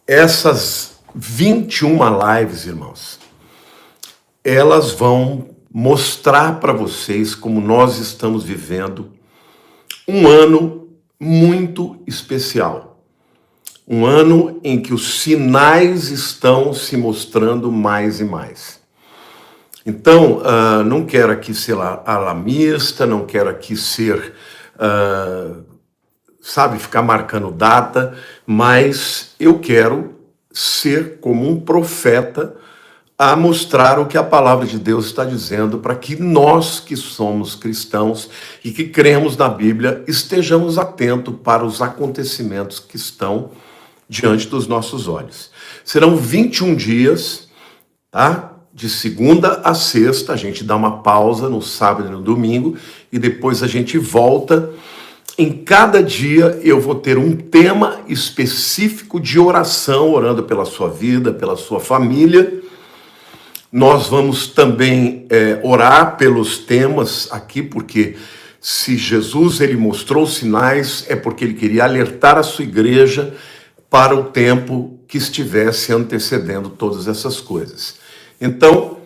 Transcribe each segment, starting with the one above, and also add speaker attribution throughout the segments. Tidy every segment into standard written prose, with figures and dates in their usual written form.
Speaker 1: Essas 21 lives, irmãos, elas vão mostrar para vocês como nós estamos vivendo um ano muito especial. Um ano em que os sinais estão se mostrando mais e mais. Então, não quero aqui ser alarmista, não quero aqui ser, ficar marcando data, mas eu quero ser como um profeta a mostrar o que a palavra de Deus está dizendo para que nós que somos cristãos e que cremos na Bíblia estejamos atentos para os acontecimentos que estão diante dos nossos olhos. Serão 21 dias, tá? De segunda a sexta, a gente dá uma pausa no sábado e no domingo e depois a gente volta. Em cada dia eu vou ter um tema específico de oração, orando pela sua vida, pela sua família. Nós vamos também orar pelos temas aqui, porque se Jesus ele mostrou sinais, é porque ele queria alertar a sua igreja para o tempo que estivesse antecedendo todas essas coisas. Então,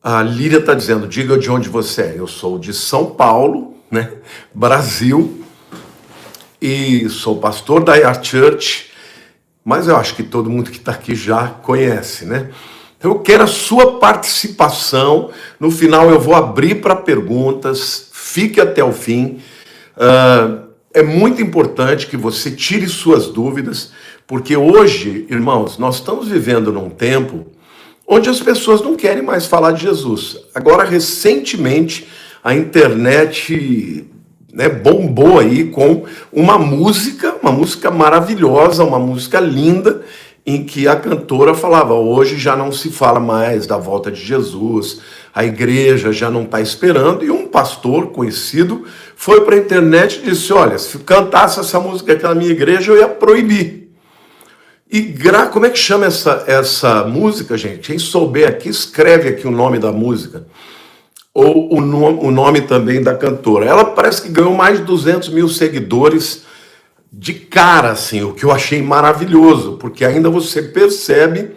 Speaker 1: a Líria está dizendo, diga de onde você é. Eu sou de São Paulo, né? Brasil, e sou pastor da IAR Church, mas eu acho que todo mundo que está aqui já conhece, né? Então eu quero a sua participação. No final eu vou abrir para perguntas, fique até o fim. É muito importante que você tire suas dúvidas, porque hoje, irmãos, nós estamos vivendo num tempo onde as pessoas não querem mais falar de Jesus. Agora, recentemente, a internet bombou aí com uma música maravilhosa, uma música linda, em que a cantora falava, hoje já não se fala mais da volta de Jesus, a igreja já não está esperando, e um pastor conhecido foi para a internet e disse, olha, se cantasse essa música aqui na minha igreja, eu ia proibir. E como é que chama essa música, gente? Quem souber aqui, escreve aqui o nome da música. Ou o nome também da cantora. Ela parece que ganhou mais de 200 mil seguidores de cara, assim, o que eu achei maravilhoso, porque ainda você percebe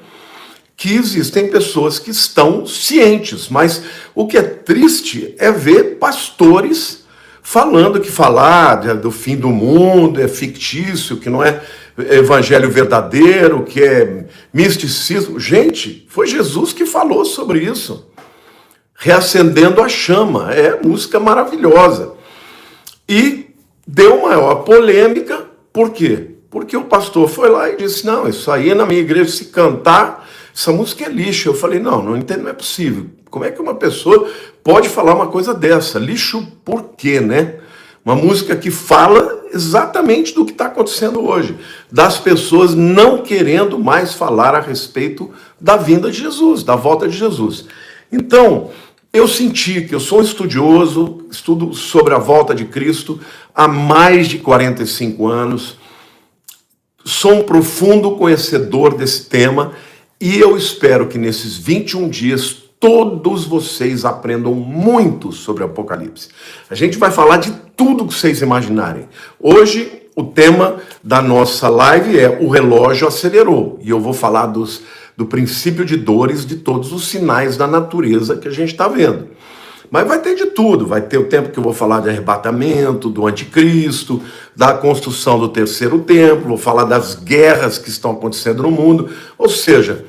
Speaker 1: que existem pessoas que estão cientes, mas o que é triste é ver pastores falando que falar do fim do mundo é fictício, que não é evangelho verdadeiro, que é misticismo. Gente, foi Jesus que falou sobre isso. Reacendendo a chama, é música maravilhosa. E deu maior polêmica, por quê? Porque o pastor foi lá e disse, não, isso aí na minha igreja, se cantar, essa música é lixo. Eu falei, não entendo, não é possível. Como é que uma pessoa pode falar uma coisa dessa? Lixo por quê, né? Uma música que fala exatamente do que está acontecendo hoje, das pessoas não querendo mais falar a respeito da vinda de Jesus, da volta de Jesus. Então, eu senti que eu sou um estudioso, estudo sobre a volta de Cristo há mais de 45 anos, sou um profundo conhecedor desse tema e eu espero que nesses 21 dias todos vocês aprendam muito sobre Apocalipse. A gente vai falar de tudo que vocês imaginarem. Hoje, o tema da nossa live é o relógio acelerou e eu vou falar do princípio de dores, de todos os sinais da natureza que a gente está vendo. Mas vai ter de tudo, vai ter o tempo que eu vou falar de arrebatamento, do anticristo, da construção do terceiro templo, vou falar das guerras que estão acontecendo no mundo. Ou seja,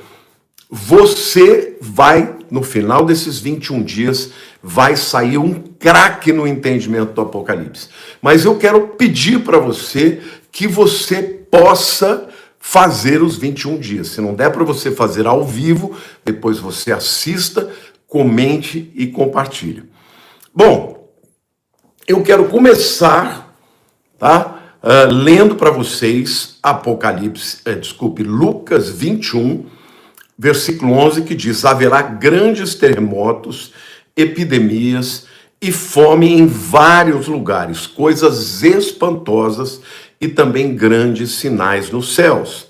Speaker 1: você vai, no final desses 21 dias, vai sair um craque no entendimento do Apocalipse. Mas eu quero pedir para você que você possa fazer os 21 dias. Se não der para você fazer ao vivo, depois você assista, comente e compartilhe. Bom, eu quero começar, lendo para vocês Lucas 21, versículo 11, que diz, haverá grandes terremotos, epidemias e fome em vários lugares, coisas espantosas e também grandes sinais nos céus.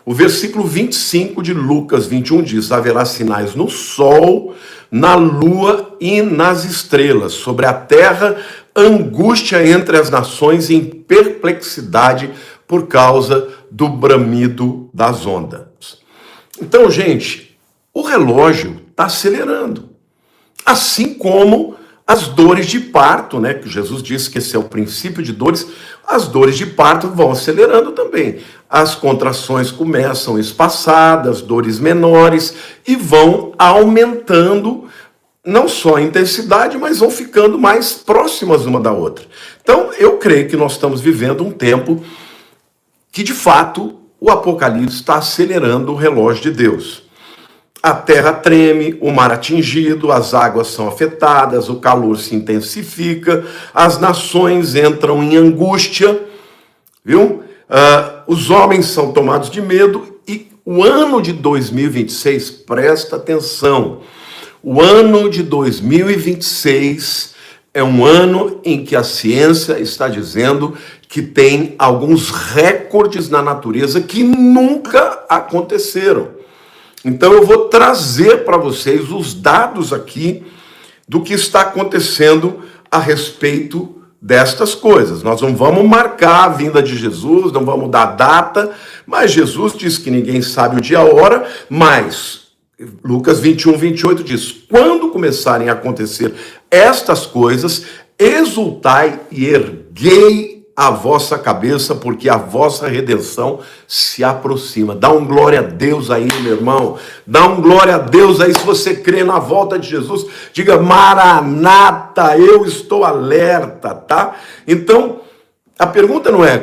Speaker 1: O versículo 25 de Lucas 21 diz, haverá sinais no sol, na lua e nas estrelas, sobre a terra, angústia entre as nações e em perplexidade por causa do bramido das ondas. Então, gente, o relógio está acelerando. Assim como as dores de parto, né? Que Jesus disse que esse é o princípio de dores, as dores de parto vão acelerando também. As contrações começam espaçadas, dores menores, e vão aumentando não só a intensidade, mas vão ficando mais próximas uma da outra. Então, eu creio que nós estamos vivendo um tempo que, de fato, o Apocalipse está acelerando o relógio de Deus. A terra treme, o mar atingido, as águas são afetadas, o calor se intensifica, as nações entram em angústia, viu? Os homens são tomados de medo e o ano de 2026, presta atenção, o ano de 2026 é um ano em que a ciência está dizendo que tem alguns recordes na natureza que nunca aconteceram. Então eu vou trazer para vocês os dados aqui do que está acontecendo a respeito destas coisas. Nós não vamos marcar a vinda de Jesus, não vamos dar data, mas Jesus diz que ninguém sabe o dia e a hora, mas Lucas 21, 28 diz, quando começarem a acontecer estas coisas, exultai e erguei a vossa cabeça, porque a vossa redenção se aproxima. Dá um glória a Deus aí, meu irmão. Dá um glória a Deus aí, se você crê na volta de Jesus. Diga, Maranata, eu estou alerta, tá? Então, a pergunta não é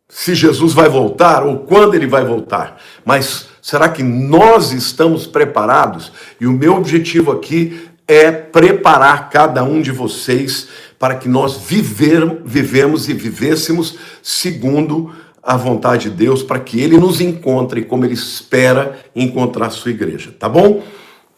Speaker 1: se Jesus vai voltar ou quando ele vai voltar, mas será que nós estamos preparados? E o meu objetivo aqui é preparar cada um de vocês para que nós vivemos e vivêssemos segundo a vontade de Deus, para que Ele nos encontre como Ele espera encontrar a sua igreja, tá bom?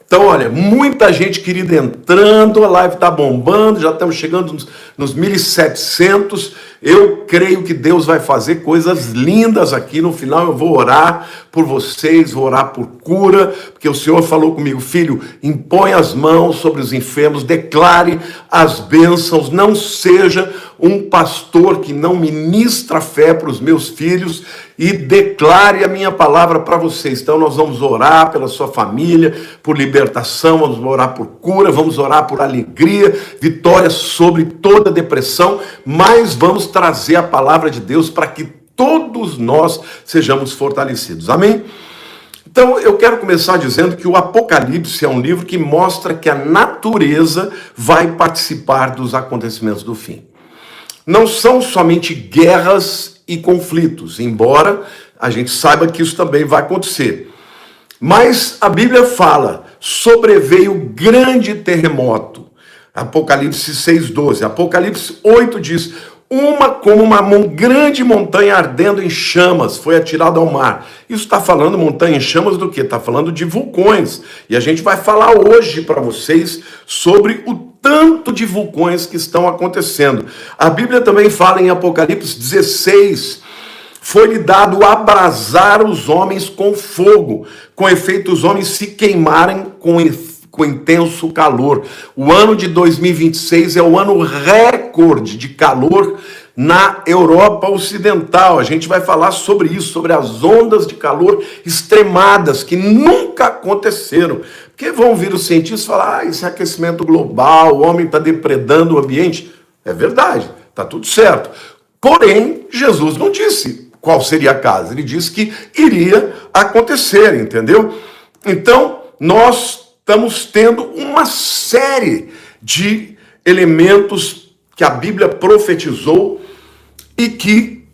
Speaker 1: Então, olha, muita gente querida entrando, a live está bombando, já estamos chegando nos 1.700. Eu creio que Deus vai fazer coisas lindas aqui. No final eu vou orar por vocês, vou orar por cura, porque o Senhor falou comigo, filho, impõe as mãos sobre os enfermos, declare as bênçãos, não seja um pastor que não ministra fé para os meus filhos e declare a minha palavra para vocês. Então nós vamos orar pela sua família, por libertação, vamos orar por cura, vamos orar por alegria, vitória sobre toda depressão, mas vamos trazer a palavra de Deus para que todos nós sejamos fortalecidos. Amém? Então, eu quero começar dizendo que o Apocalipse é um livro que mostra que a natureza vai participar dos acontecimentos do fim. Não são somente guerras e conflitos, embora a gente saiba que isso também vai acontecer. Mas a Bíblia fala, sobreveio grande terremoto. Apocalipse 6:12. Apocalipse 8 diz, como uma grande montanha ardendo em chamas, foi atirada ao mar. Isso está falando montanha em chamas do quê? Está falando de vulcões. E a gente vai falar hoje para vocês sobre o tanto de vulcões que estão acontecendo. A Bíblia também fala em Apocalipse 16, foi-lhe dado abrasar os homens com fogo, com efeito os homens se queimarem com intenso calor. O ano de 2026 é o ano recorde de calor na Europa Ocidental. A gente vai falar sobre isso, sobre as ondas de calor extremadas que nunca aconteceram. Porque vão vir os cientistas falar, isso é aquecimento global, o homem está depredando o ambiente. É verdade, está tudo certo. Porém, Jesus não disse qual seria a causa. Ele disse que iria acontecer, entendeu? Então, nós estamos tendo uma série de elementos que a Bíblia profetizou e que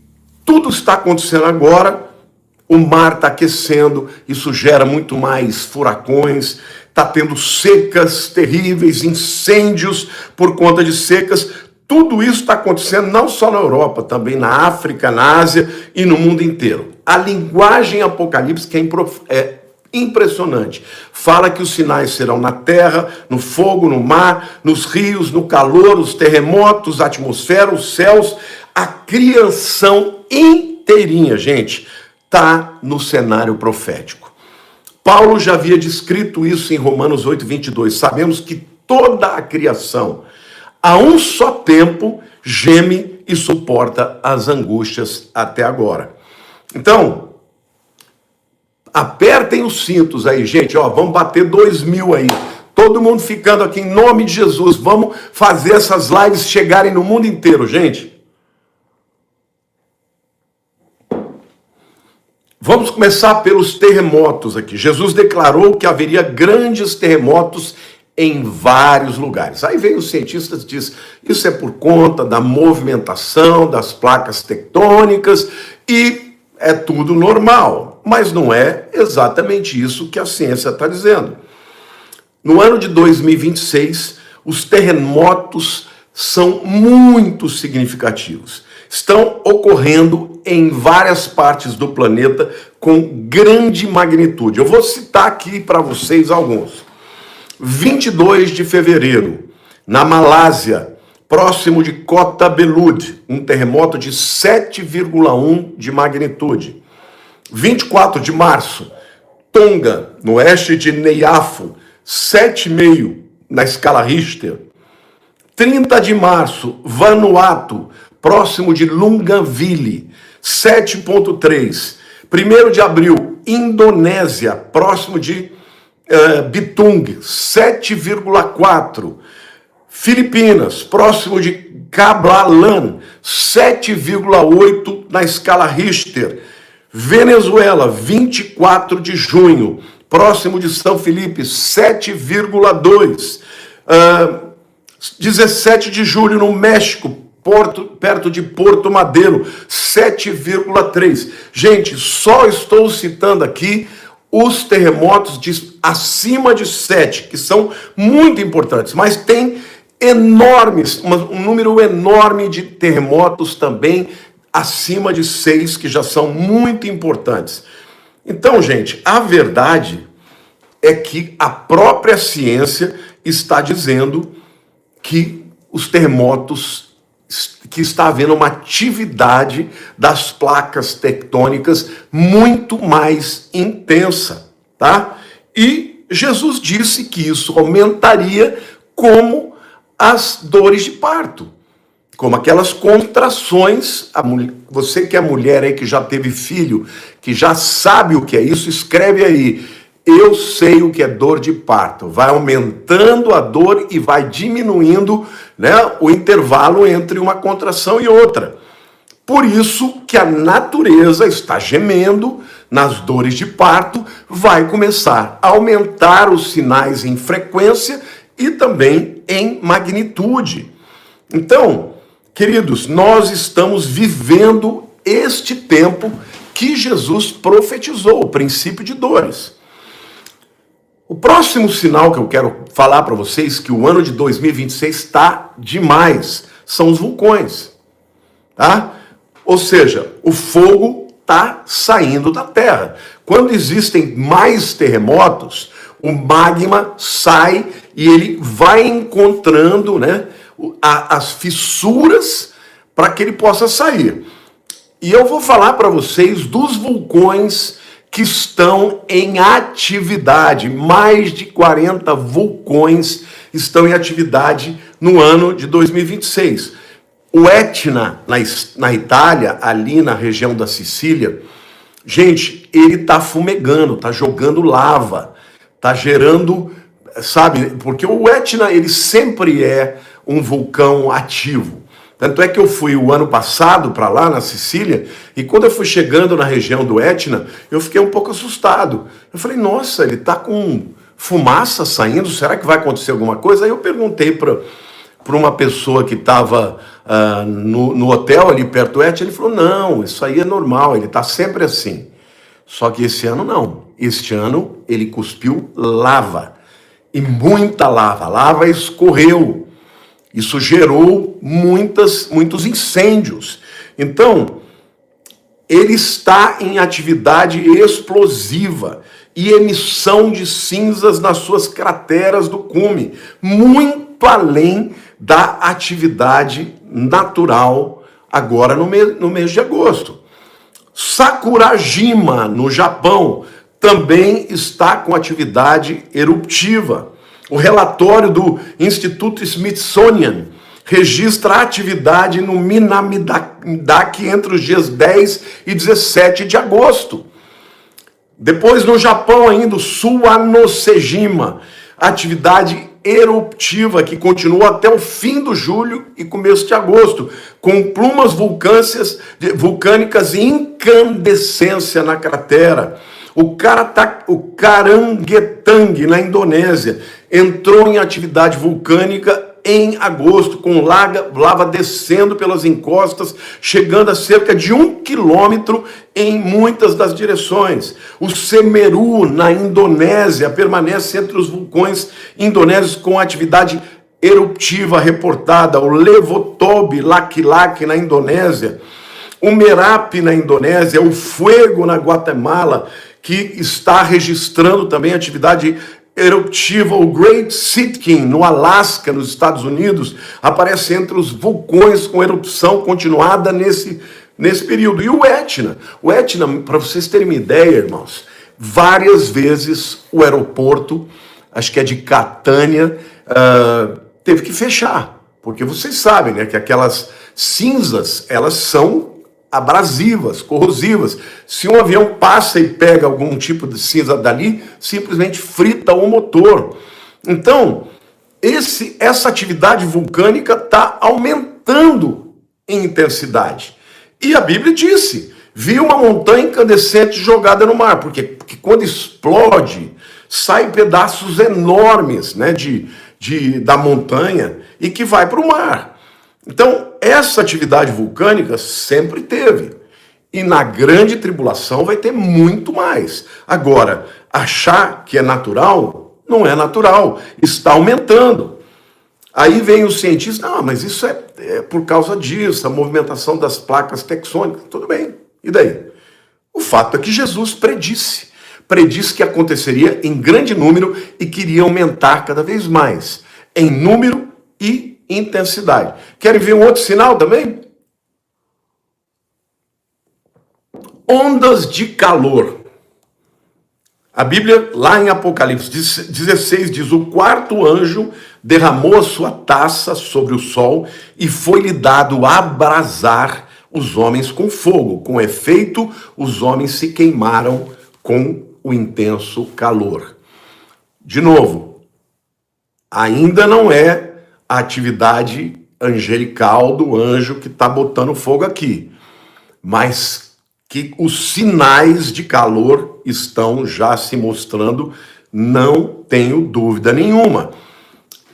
Speaker 1: tudo está acontecendo agora. O mar está aquecendo, isso gera muito mais furacões, está tendo secas terríveis, incêndios por conta de secas. Tudo isso está acontecendo não só na Europa, também na África, na Ásia e no mundo inteiro. A linguagem Apocalipse que é impressionante. Fala que os sinais serão na terra, no fogo, no mar, nos rios, no calor, os terremotos, a atmosfera, os céus, a criação inteirinha, gente, está no cenário profético. Paulo já havia descrito isso em Romanos 8:22. Sabemos que toda a criação, a um só tempo, geme e suporta as angústias até agora. Então, apertem os cintos aí, gente, ó, vamos bater 2.000 aí. Todo mundo ficando aqui em nome de Jesus. Vamos fazer essas lives chegarem no mundo inteiro, gente. Vamos começar pelos terremotos aqui. Jesus declarou que haveria grandes terremotos em vários lugares. Aí vem os cientistas e diz, isso é por conta da movimentação das placas tectônicas e é tudo normal. Mas não é exatamente isso que a ciência está dizendo. No ano de 2026, os terremotos são muito significativos. Estão ocorrendo em várias partes do planeta com grande magnitude. Eu vou citar aqui para vocês alguns. 22 de fevereiro, na Malásia, próximo de Kota Belud, um terremoto de 7,1 de magnitude. 24 de março, Tonga, no oeste de Neiafu, 7,5 na escala Richter. 30 de março, Vanuatu, próximo de Lungaville, 7,3. 1º de abril, Indonésia, próximo de Bitung, 7,4. Filipinas, próximo de Cablalan, 7,8 na escala Richter. Venezuela, 24 de junho, próximo de São Felipe, 7,2. 17 de julho, no México, perto de Porto Madeiro, 7,3. Gente, só estou citando aqui os terremotos acima de 7, que são muito importantes, mas tem um número enorme de terremotos também acima de 6, que já são muito importantes. Então, gente, a verdade é que a própria ciência está dizendo que os terremotos, que está havendo uma atividade das placas tectônicas muito mais intensa, tá? E Jesus disse que isso aumentaria como as dores de parto, como aquelas contrações. Você que é mulher aí, que já teve filho, que já sabe o que é isso, escreve aí. Eu sei o que é dor de parto. Vai aumentando a dor e vai diminuindo, né, o intervalo entre uma contração e outra. Por isso que a natureza está gemendo nas dores de parto, vai começar a aumentar os sinais em frequência e também em magnitude. Então, queridos, nós estamos vivendo este tempo que Jesus profetizou, o princípio de dores. O próximo sinal que eu quero falar para vocês, que o ano de 2026 está demais, são os vulcões, tá? Ou seja, o fogo está saindo da Terra. Quando existem mais terremotos, o magma sai e ele vai encontrando, né, as fissuras para que ele possa sair. E eu vou falar para vocês dos vulcões que estão em atividade. Mais de 40 vulcões estão em atividade no ano de 2026. O Etna, na Itália, ali na região da Sicília, gente, ele está fumegando, está jogando lava, está gerando, sabe, porque o Etna, ele sempre é um vulcão ativo. Tanto é que eu fui o ano passado para lá, na Sicília, e quando eu fui chegando na região do Etna, eu fiquei um pouco assustado. Eu falei, nossa, ele está com fumaça saindo, será que vai acontecer alguma coisa? Aí eu perguntei para uma pessoa que estava no hotel ali perto do Etna, ele falou, não, isso aí é normal, ele está sempre assim. Só que esse ano não. Este ano ele cuspiu lava, e muita lava, a lava escorreu. Isso gerou muitos incêndios. Então, ele está em atividade explosiva e emissão de cinzas nas suas crateras do cume, muito além da atividade natural agora no mês de agosto. Sakurajima, no Japão, também está com atividade eruptiva. O relatório do Instituto Smithsonian registra a atividade no Minamidak entre os dias 10 e 17 de agosto. Depois, no Japão ainda, o Suwanosejima, atividade eruptiva que continua até o fim do julho e começo de agosto, com plumas vulcânicas e incandescência na cratera. O Karangetang, na Indonésia, entrou em atividade vulcânica em agosto, com lava descendo pelas encostas, chegando a cerca de 1 quilômetro em muitas das direções. O Semeru, na Indonésia, permanece entre os vulcões indonésios com atividade eruptiva reportada. O Levotobe, Laki-Laki, na Indonésia. O Merapi, na Indonésia. O Fuego, na Guatemala, que está registrando também atividade eruptiva. O Great Sitkin, no Alasca, nos Estados Unidos, aparece entre os vulcões com erupção continuada nesse período. E o Etna, para vocês terem uma ideia, irmãos, várias vezes o aeroporto, acho que é de Catânia, teve que fechar, porque vocês sabem, né, que aquelas cinzas, elas são abrasivas, corrosivas. Se um avião passa e pega algum tipo de cinza dali, simplesmente frita o motor. Então, essa atividade vulcânica está aumentando em intensidade. E a Bíblia disse, vi uma montanha incandescente jogada no mar, porque quando explode, saem pedaços enormes, né, da montanha e que vai para o mar. Então, essa atividade vulcânica sempre teve. E na grande tribulação vai ter muito mais. Agora, achar que é natural, não é natural. Está aumentando. Aí vem os cientistas, não, mas isso é por causa disso, a movimentação das placas tectônicas. Tudo bem. E daí? O fato é que Jesus predisse que aconteceria em grande número e que iria aumentar cada vez mais, em número e intensidade. Querem ver um outro sinal também? Ondas de calor. A Bíblia, lá em Apocalipse 16, diz: o quarto anjo derramou a sua taça sobre o sol e foi-lhe dado abrasar os homens com fogo. Com efeito, os homens se queimaram com o intenso calor. De novo, ainda não é a atividade angelical do anjo que está botando fogo aqui, mas que os sinais de calor estão já se mostrando, não tenho dúvida nenhuma.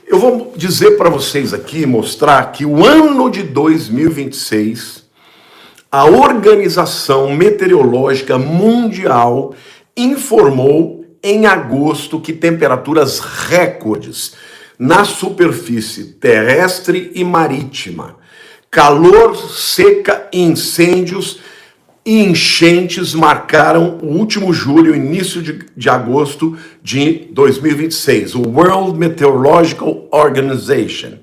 Speaker 1: Eu vou dizer para vocês aqui, mostrar que o ano de 2026, a Organização Meteorológica Mundial informou em agosto que temperaturas recordes na superfície terrestre e marítima, calor, seca, incêndios e enchentes marcaram o último julho e início de agosto de 2026, o World Meteorological Organization.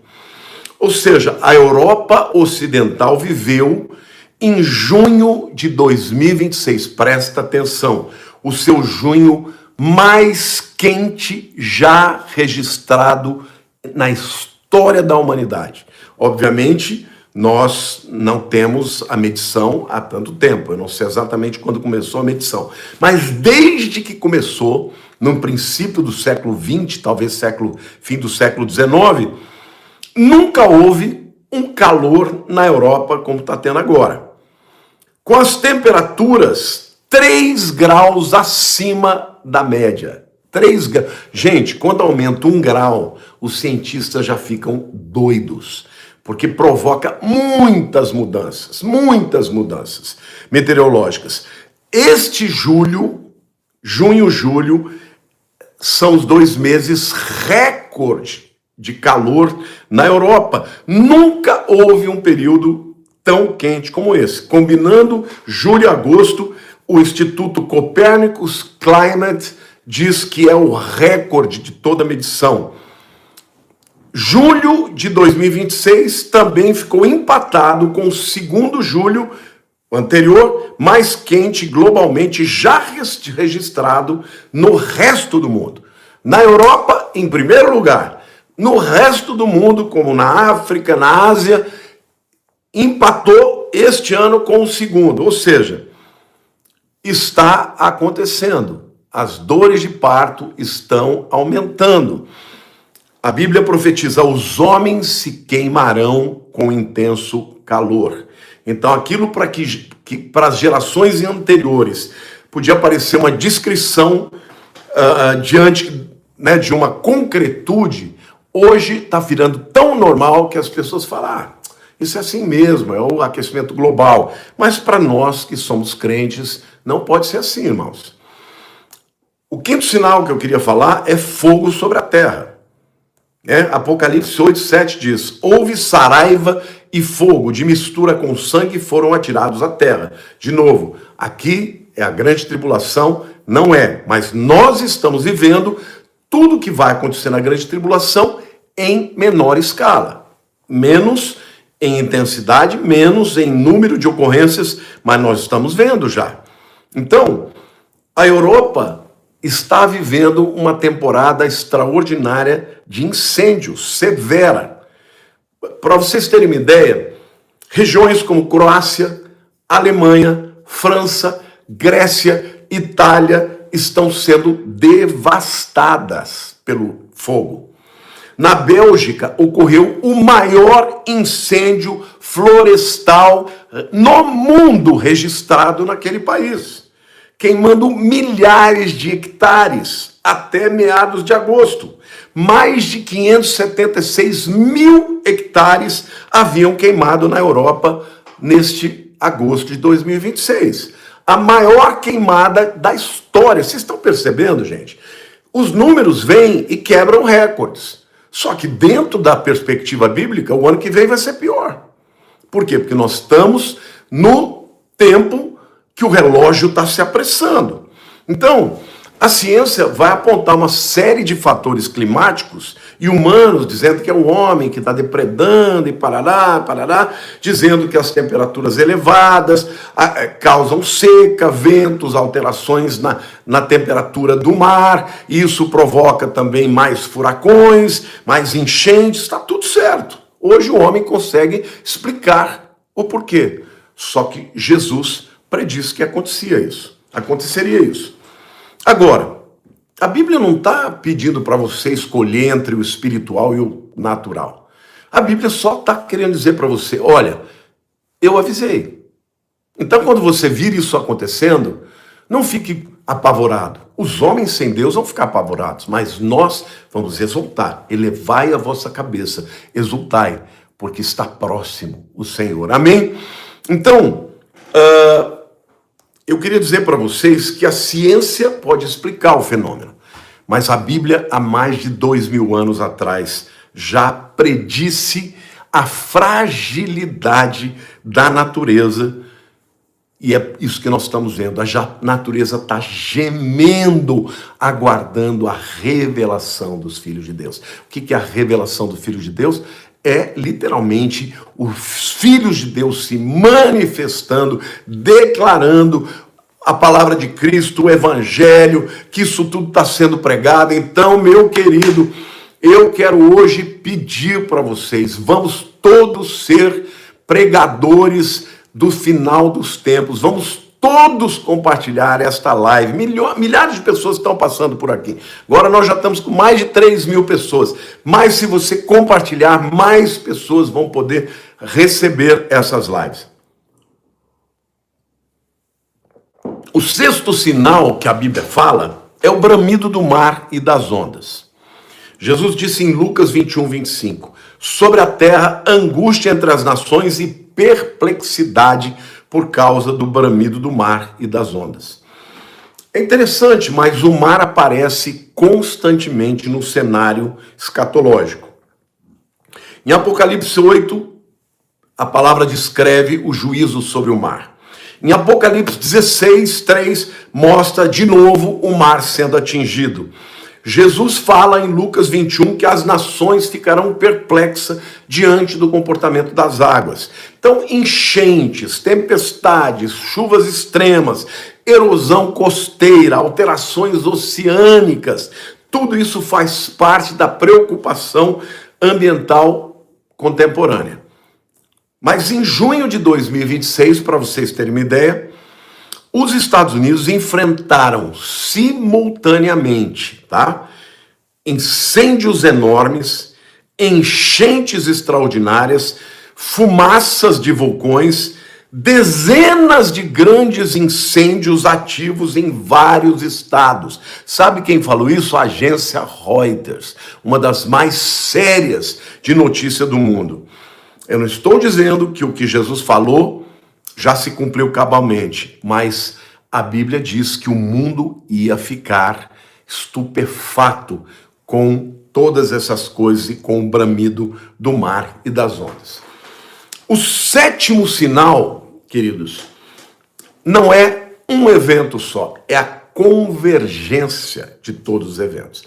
Speaker 1: Ou seja, a Europa Ocidental viveu em junho de 2026, presta atenção, o seu junho mais quente já registrado na história da humanidade. Obviamente, nós não temos a medição há tanto tempo. Eu não sei exatamente quando começou a medição. Mas desde que começou, no princípio do século XX, talvez fim do século XIX, nunca houve um calor na Europa como está tendo agora. Com as temperaturas 3 graus acima da média. 3 graus. Gente, quando aumenta 1 grau, os cientistas já ficam doidos, porque provoca muitas mudanças meteorológicas. Este junho, julho, são os 2 meses recorde de calor na Europa. Nunca houve um período tão quente como esse. Combinando julho e agosto, o Instituto Copernicus Climate diz que é o recorde de toda a medição. Julho de 2026 também ficou empatado com o segundo julho anterior, mais quente globalmente já registrado no resto do mundo. Na Europa, em primeiro lugar, No resto do mundo, como na África, na Ásia, empatou este ano com o segundo. Ou seja, está acontecendo. As dores de parto estão aumentando. A Bíblia profetiza: os homens se queimarão com intenso calor. Então, aquilo para as gerações anteriores podia parecer uma descrição diante, né, de uma concretude, hoje está virando tão normal que as pessoas falam: isso é assim mesmo, é o aquecimento global. Mas para nós que somos crentes, não pode ser assim, irmãos. O quinto sinal que eu queria falar é fogo sobre a terra. Apocalipse 8:7 diz: houve saraiva e fogo de mistura com sangue foram atirados à terra. De novo, aqui é a grande tribulação, não é, mas nós estamos vivendo tudo que vai acontecer na grande tribulação em menor escala, menos em intensidade, menos em número de ocorrências, mas nós estamos vendo já. Então, a Europa está vivendo uma temporada extraordinária de incêndios, severa. Para vocês terem uma ideia, regiões como Croácia, Alemanha, França, Grécia, Itália estão sendo devastadas pelo fogo. Na Bélgica ocorreu o maior incêndio florestal no mundo registrado naquele país, queimando milhares de hectares até meados de agosto. Mais de 576 mil hectares haviam queimado na Europa neste agosto de 2026. A maior queimada da história. Vocês estão percebendo, gente? Os números vêm e quebram recordes. Só que dentro da perspectiva bíblica, o ano que vem vai ser pior. Por quê? Porque nós estamos no tempo que o relógio está se apressando. Então, a ciência vai apontar uma série de fatores climáticos e humanos, dizendo que é o homem que está depredando e parará, dizendo que as temperaturas elevadas causam seca, ventos, alterações na temperatura do mar, e isso provoca também mais furacões, mais enchentes, está tudo certo. Hoje o homem consegue explicar o porquê. Só que Jesus predisse que aconteceria isso. Agora, a Bíblia não está pedindo para você escolher entre o espiritual e o natural. A Bíblia só está querendo dizer para você: olha, eu avisei. Então, quando você vir isso acontecendo, não fique apavorado. Os homens sem Deus vão ficar apavorados, mas nós vamos exultar. Elevai a vossa cabeça, exultai, porque está próximo o Senhor. Amém? Então, eu queria dizer para vocês que a ciência pode explicar o fenômeno, mas a Bíblia, há mais de 2000 anos atrás, já predisse a fragilidade da natureza, e é isso que nós estamos vendo. A natureza está gemendo, aguardando a revelação dos filhos de Deus. O que é a revelação dos filhos de Deus? É literalmente os filhos de Deus se manifestando, declarando a palavra de Cristo, o evangelho, que isso tudo está sendo pregado. Então, meu querido, eu quero hoje pedir para vocês: vamos todos ser pregadores do final dos tempos, vamos todos compartilhar esta live. Milhares de pessoas estão passando por aqui. Agora nós já estamos com mais de 3.000 pessoas. Mas se você compartilhar, mais pessoas vão poder receber essas lives. O sexto sinal que a Bíblia fala é o bramido do mar e das ondas. Jesus disse em Lucas 21:25: sobre a terra, angústia entre as nações e perplexidade por causa do bramido do mar e das ondas. É interessante, mas o mar aparece constantemente no cenário escatológico. Em Apocalipse 8, a palavra descreve o juízo sobre o mar. Em Apocalipse 16:3, mostra de novo o mar sendo atingido. Jesus fala em Lucas 21 que as nações ficarão perplexas diante do comportamento das águas. Então, enchentes, tempestades, chuvas extremas, erosão costeira, alterações oceânicas, Tudo isso faz parte da preocupação ambiental contemporânea. Mas em junho de 2026, para vocês terem uma ideia, os Estados Unidos enfrentaram simultaneamente, tá? Incêndios enormes, enchentes extraordinárias, fumaças de vulcões, dezenas de grandes incêndios ativos em vários estados. Sabe quem falou isso? A agência Reuters, uma das mais sérias de notícia do mundo. Eu não estou dizendo que o que Jesus falou já se cumpriu cabalmente, mas a Bíblia diz que o mundo ia ficar estupefato com todas essas coisas e com o bramido do mar e das ondas. O sétimo sinal, queridos, não é um evento só, é a convergência de todos os eventos.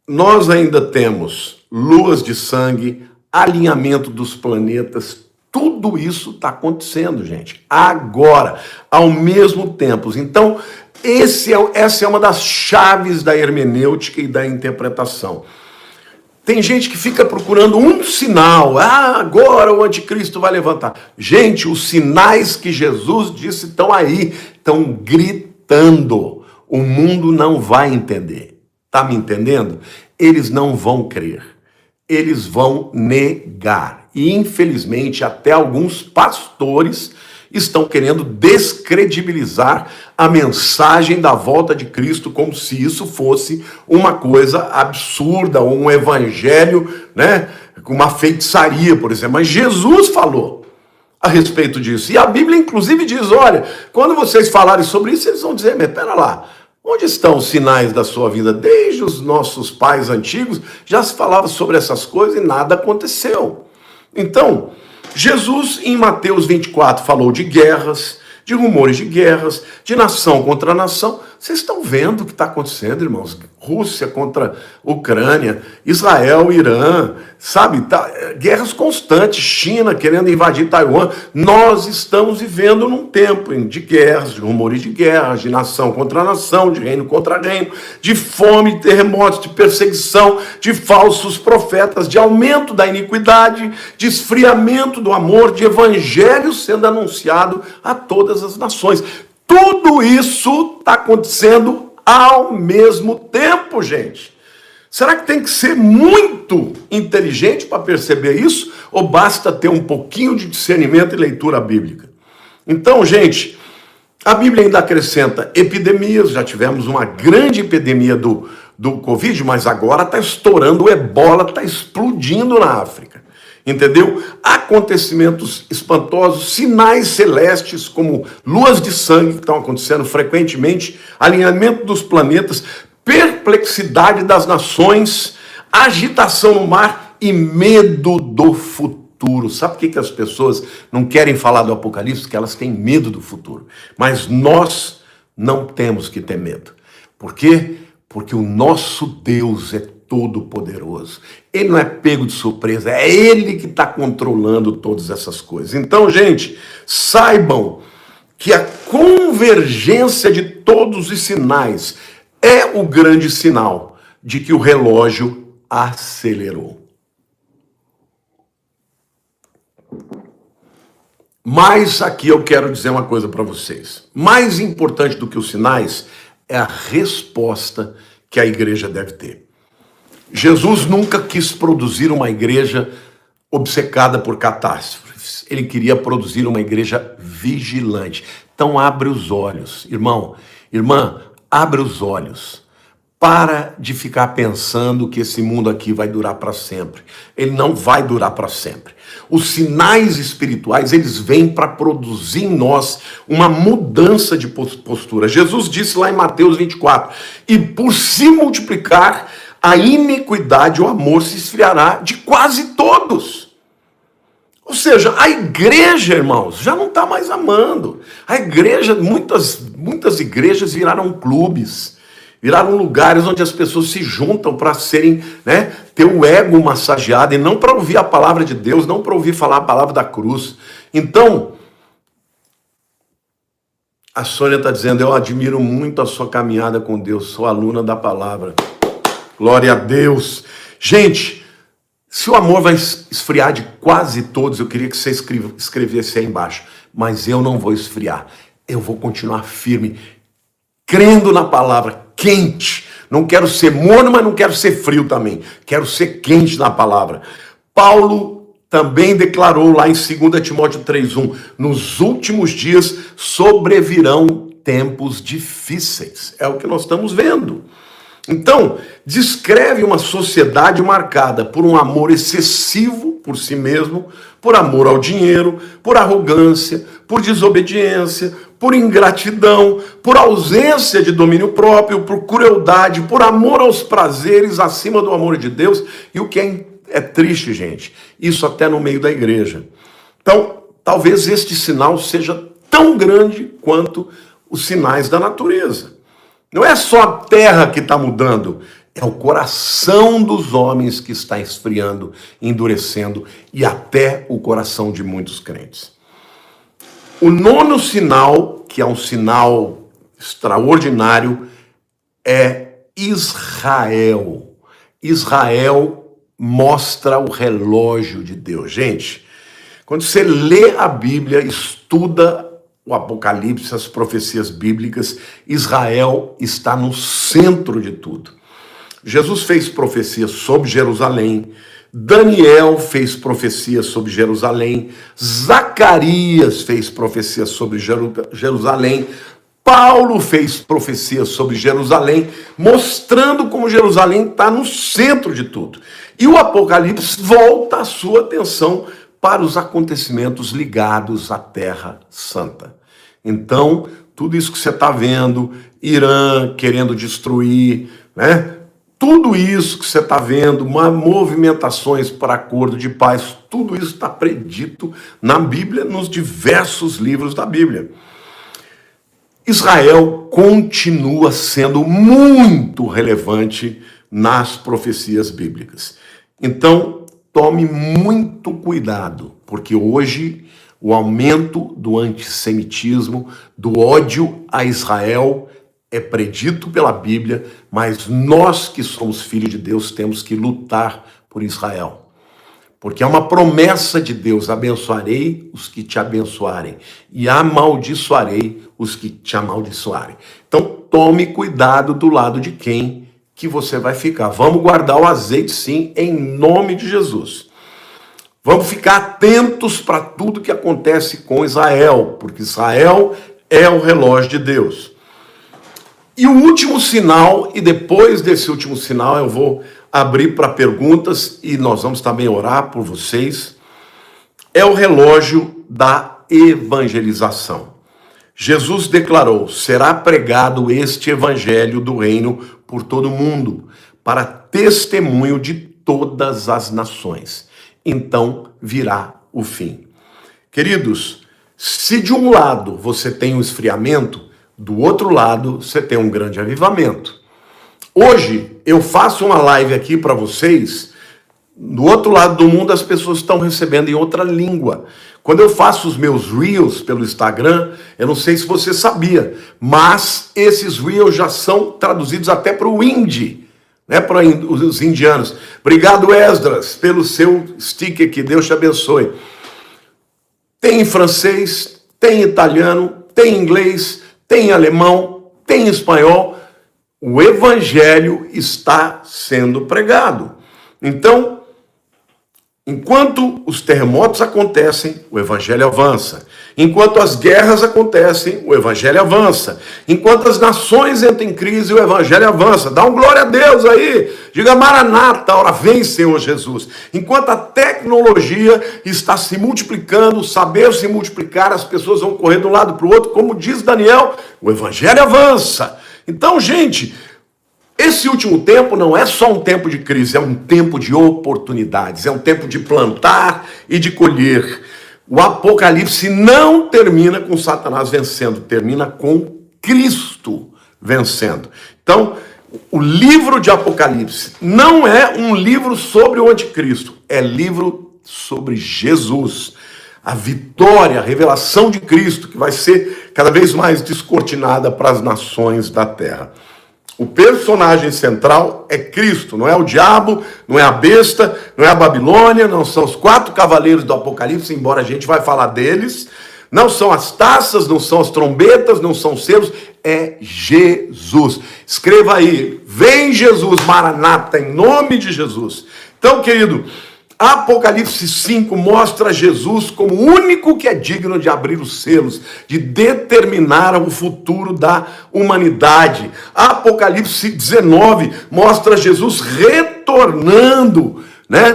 Speaker 1: Nós ainda temos luas de sangue, alinhamento dos planetas, tudo isso está acontecendo, gente, agora, ao mesmo tempo. Então, essa é uma das chaves da hermenêutica e da interpretação. Tem gente que fica procurando um sinal. Agora o anticristo vai levantar. Gente, os sinais que Jesus disse estão aí, estão gritando. O mundo não vai entender. Tá me entendendo? Eles não vão crer. Eles vão negar. E, infelizmente, até alguns pastores estão querendo descredibilizar a mensagem da volta de Cristo como se isso fosse uma coisa absurda, ou um evangelho, né, com uma feitiçaria, por exemplo. Mas Jesus falou a respeito disso. E a Bíblia, inclusive, diz, olha, quando vocês falarem sobre isso, eles vão dizer, mas pera lá, onde estão os sinais da sua vida? Desde os nossos pais antigos, já se falava sobre essas coisas e nada aconteceu. Então, Jesus, em Mateus 24, falou de guerras, de rumores de guerras, de nação contra nação. Vocês estão vendo o que está acontecendo, irmãos? Rússia contra Ucrânia, Israel, Irã, sabe? Guerras constantes, China querendo invadir Taiwan. Nós estamos vivendo num tempo de guerras, de rumores de guerras, de nação contra nação, de reino contra reino, de fome, de terremotos, de perseguição, de falsos profetas, de aumento da iniquidade, de esfriamento do amor, de evangelho sendo anunciado a todas as nações. Tudo isso está acontecendo ao mesmo tempo, gente. Será que tem que ser muito inteligente para perceber isso? Ou basta ter um pouquinho de discernimento e leitura bíblica? Então, gente, a Bíblia ainda acrescenta epidemias. Já tivemos uma grande epidemia do Covid, mas agora está estourando o ebola, está explodindo na África. Entendeu? Acontecimentos espantosos, sinais celestes como luas de sangue que estão acontecendo frequentemente, alinhamento dos planetas, perplexidade das nações, agitação no mar e medo do futuro. Sabe por que as pessoas não querem falar do Apocalipse? Porque elas têm medo do futuro. Mas nós não temos que ter medo. Por quê? Porque o nosso Deus é todo-poderoso. Ele não é pego de surpresa, é ele que está controlando todas essas coisas. Então, gente, saibam que a convergência de todos os sinais é o grande sinal de que o relógio acelerou. Mas aqui eu quero dizer uma coisa para vocês. Mais importante do que os sinais é a resposta que a igreja deve ter. Jesus nunca quis produzir uma igreja obcecada por catástrofes. Ele queria produzir uma igreja vigilante. Então abre os olhos, irmão, irmã, abre os olhos. Para de ficar pensando que esse mundo aqui vai durar para sempre. Ele não vai durar para sempre. Os sinais espirituais, eles vêm para produzir em nós uma mudança de postura. Jesus disse lá em Mateus 24, e por se multiplicar a iniquidade, o amor se esfriará de quase todos. Ou seja, a igreja, irmãos, já não está mais amando. A igreja, muitas igrejas viraram clubes, viraram lugares onde as pessoas se juntam para serem, né, ter o ego massageado e não para ouvir a palavra de Deus, não para ouvir falar a palavra da cruz. Então, A Sônia está dizendo, eu admiro muito a sua caminhada com Deus, sou aluna da palavra. Glória a Deus. Gente, se o amor vai esfriar de quase todos, eu queria que você escrevesse aí embaixo. Mas eu não vou esfriar. Eu vou continuar firme, crendo na palavra, quente. Não quero ser morno, mas não quero ser frio também. Quero ser quente na palavra. Paulo também declarou lá em 2 Timóteo 3,1, nos últimos dias sobrevirão tempos difíceis. É o que nós estamos vendo. Então, descreve uma sociedade marcada por um amor excessivo por si mesmo, por amor ao dinheiro, por arrogância, por desobediência, por ingratidão, por ausência de domínio próprio, por crueldade, por amor aos prazeres acima do amor de Deus. E o que é triste, gente, isso até no meio da igreja. Então, talvez este sinal seja tão grande quanto os sinais da natureza. Não é só a terra que está mudando, é o coração dos homens que está esfriando, endurecendo, e até o coração de muitos crentes. O nono sinal, que é um sinal extraordinário, é Israel. Israel mostra o relógio de Deus. Gente, quando você lê a Bíblia, estuda o Apocalipse, as profecias bíblicas, Israel está no centro de tudo. Jesus fez profecias sobre Jerusalém, Daniel fez profecias sobre Jerusalém, Zacarias fez profecias sobre Jerusalém, Paulo fez profecias sobre Jerusalém, mostrando como Jerusalém está no centro de tudo. E o Apocalipse volta a sua atenção para os acontecimentos ligados à Terra Santa. Então, tudo isso que você está vendo, Irã querendo destruir, né? Tudo isso que você está vendo, movimentações para acordo de paz, tudo isso está predito na Bíblia, nos diversos livros da Bíblia. Israel continua sendo muito relevante nas profecias bíblicas. Então, tome muito cuidado, porque hoje o aumento do antissemitismo, do ódio a Israel é predito pela Bíblia, mas nós que somos filhos de Deus temos que lutar por Israel. Porque é uma promessa de Deus, abençoarei os que te abençoarem e amaldiçoarei os que te amaldiçoarem. Então tome cuidado do lado de quem que você vai ficar. Vamos guardar o azeite sim, em nome de Jesus. Vamos ficar atentos para tudo que acontece com Israel, porque Israel é o relógio de Deus. E o último sinal, e depois desse último sinal eu vou abrir para perguntas e nós vamos também orar por vocês, é o relógio da evangelização. Jesus declarou, será pregado este evangelho do reino por todo o mundo, para testemunho de todas as nações. Então virá o fim. Queridos, se de um lado você tem um esfriamento, do outro lado você tem um grande avivamento. Hoje eu faço uma live aqui para vocês, do outro lado do mundo as pessoas estão recebendo em outra língua. Quando eu faço os meus Reels pelo Instagram, eu não sei se você sabia, mas esses Reels já são traduzidos até para o hindi, né, para os indianos. Obrigado, Esdras, pelo seu sticker aqui, Deus te abençoe. Tem em francês, tem em italiano, tem em inglês, tem em alemão, tem em espanhol. O evangelho está sendo pregado. Então, enquanto os terremotos acontecem, o evangelho avança. Enquanto as guerras acontecem, o evangelho avança. Enquanto as nações entram em crise, o evangelho avança. Dá um glória a Deus aí. Diga Maranata, a hora vem, Senhor Jesus. Enquanto a tecnologia está se multiplicando, o saber se multiplicar, as pessoas vão correr de um lado para o outro. Como diz Daniel, o evangelho avança. Então, gente, esse último tempo não é só um tempo de crise, é um tempo de oportunidades, é um tempo de plantar e de colher. O Apocalipse não termina com Satanás vencendo, termina com Cristo vencendo. Então, o livro de Apocalipse não é um livro sobre o anticristo, é livro sobre Jesus. A vitória, a revelação de Cristo, que vai ser cada vez mais descortinada para as nações da terra. O personagem central é Cristo, não é o diabo, não é a besta, não é a Babilônia, não são os 4 cavaleiros do Apocalipse, embora a gente vai falar deles, não são as taças, não são as trombetas, não são os selos, é Jesus. Escreva aí, vem Jesus, Maranata, em nome de Jesus. Então, querido, Apocalipse 5 mostra Jesus como o único que é digno de abrir os selos, de determinar o futuro da humanidade. Apocalipse 19 mostra Jesus retornando,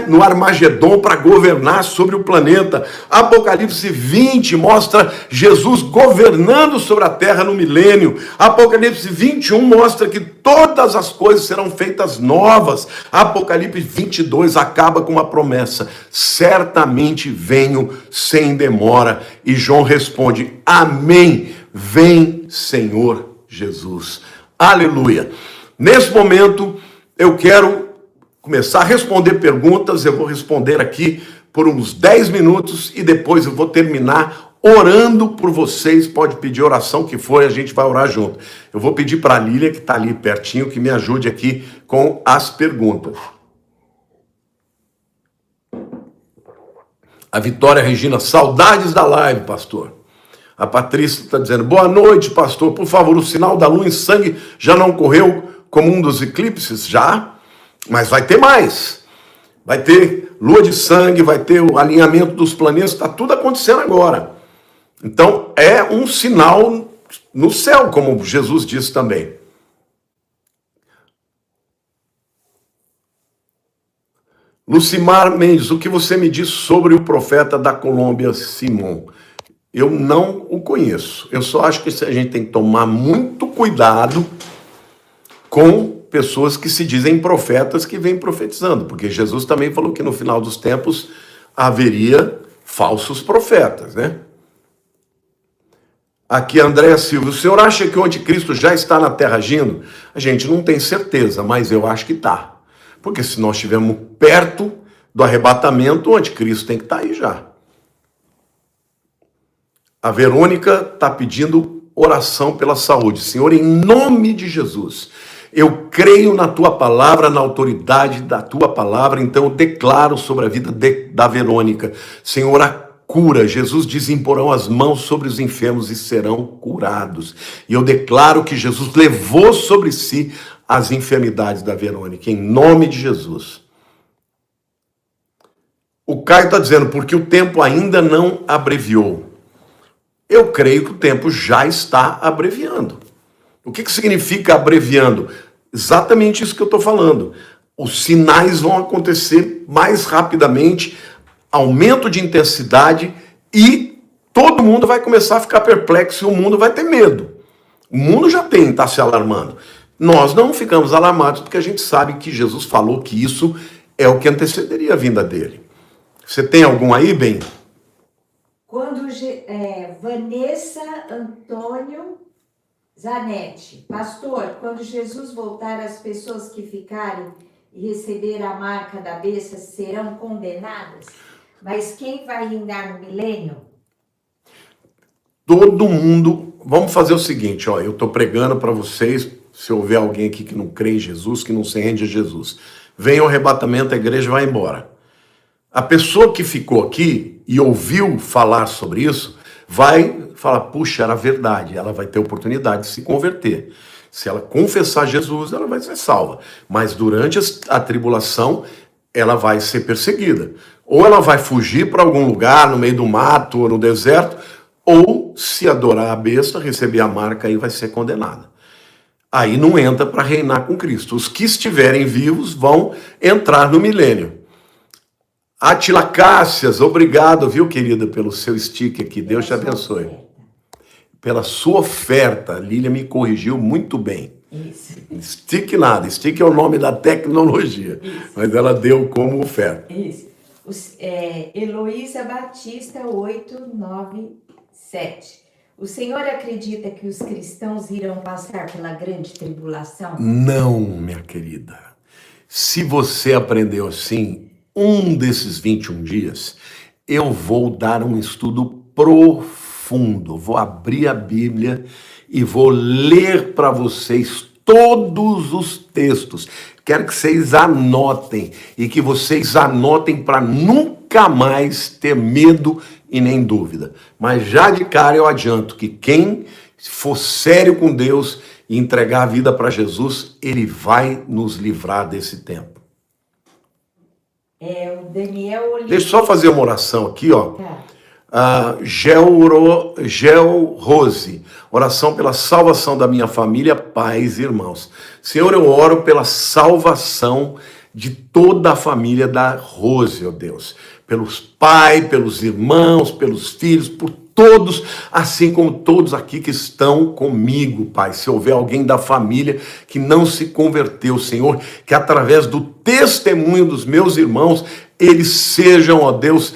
Speaker 1: no Armagedon para governar sobre o planeta. Apocalipse 20 mostra Jesus governando sobre a terra no milênio. Apocalipse 21 mostra que todas as coisas serão feitas novas. Apocalipse 22 acaba com uma promessa: certamente venho sem demora. E João responde: amém, vem Senhor Jesus. Aleluia. Nesse momento eu quero começar a responder perguntas. Eu vou responder aqui por uns 10 minutos e depois eu vou terminar orando por vocês. Pode pedir oração que for, a gente vai orar junto. Eu vou pedir para a Lília, que está ali pertinho, que me ajude aqui com as perguntas. A Vitória Regina, saudades da live, pastor. A Patrícia está dizendo, boa noite, pastor. Por favor, o sinal da lua em sangue já não ocorreu como um dos eclipses? Já. Mas vai ter mais. Vai ter lua de sangue, vai ter o alinhamento dos planetas, está tudo acontecendo agora. Então, é um sinal no céu, como Jesus disse também. Lucimar Mendes, o que você me diz sobre o profeta da Colômbia, Simão? Eu não o conheço. Eu só acho que a gente tem que tomar muito cuidado com pessoas que se dizem profetas que vêm profetizando, porque Jesus também falou que no final dos tempos haveria falsos profetas, Aqui Andréa Silva, o senhor acha que o anticristo já está na terra agindo? A gente não tem certeza, mas eu acho que está. Porque se nós estivermos perto do arrebatamento, o anticristo tem que estar aí já. A Verônica está pedindo oração pela saúde. Senhor, em nome de Jesus, eu creio na tua palavra, na autoridade da tua palavra, então eu declaro sobre a vida da Verônica, Senhor, a cura. Jesus diz, imporão as mãos sobre os enfermos e serão curados. E eu declaro que Jesus levou sobre si as enfermidades da Verônica, em nome de Jesus. O Caio está dizendo, porque o tempo ainda não abreviou. Eu creio que o tempo já está abreviando. O que significa abreviando? Exatamente isso que eu estou falando. Os sinais vão acontecer mais rapidamente, aumento de intensidade, e todo mundo vai começar a ficar perplexo e o mundo vai ter medo. O mundo já está se alarmando. Nós não ficamos alarmados porque a gente sabe que Jesus falou que isso é o que antecederia a vinda dele. Você tem algum aí, bem?
Speaker 2: Vanessa Antônio Zanetti, pastor, quando Jesus voltar, as pessoas que ficarem e receber a marca da besta serão condenadas? Mas quem vai reinar no milênio?
Speaker 1: Todo mundo. Vamos fazer o seguinte, eu estou pregando para vocês, se houver alguém aqui que não crê em Jesus, que não se rende a Jesus, vem o arrebatamento, a igreja vai embora. A pessoa que ficou aqui e ouviu falar sobre isso, vai falar, puxa, era verdade, ela vai ter oportunidade de se converter. Se ela confessar Jesus, ela vai ser salva. Mas durante a tribulação, ela vai ser perseguida. Ou ela vai fugir para algum lugar, no meio do mato ou no deserto, ou se adorar a besta, receber a marca, aí vai ser condenada. Aí não entra para reinar com Cristo. Os que estiverem vivos vão entrar no milênio. Atila Cássias, obrigado, viu, querida, pelo seu stick aqui. Deus te abençoe. Pela sua oferta. A Lília me corrigiu muito bem.
Speaker 2: Isso.
Speaker 1: Stick nada. Stick é o nome da tecnologia. Isso. Mas ela deu como oferta.
Speaker 2: Isso. Heloísa Batista, 897. O senhor acredita que os cristãos irão passar pela grande tribulação?
Speaker 1: Não, minha querida. Se você aprendeu assim, um desses 21 dias, eu vou dar um estudo profundo fundo. Vou abrir a Bíblia e vou ler para vocês todos os textos. Quero que vocês anotem e que vocês anotem para nunca mais ter medo e nem dúvida. Mas já de cara eu adianto que quem for sério com Deus e entregar a vida para Jesus, ele vai nos livrar desse tempo.
Speaker 2: O Daniel Oliveira.
Speaker 1: Deixa eu só fazer uma oração aqui, ó.
Speaker 2: Tá.
Speaker 1: Gel Rose, oração pela salvação da minha família, pais e irmãos. Senhor, eu oro pela salvação de toda a família da Rose, ó Deus. Pelos pais, pelos irmãos, pelos filhos, por todos, assim como todos aqui que estão comigo, Pai. Se houver alguém da família que não se converteu, Senhor, que através do testemunho dos meus irmãos, eles sejam, ó Deus,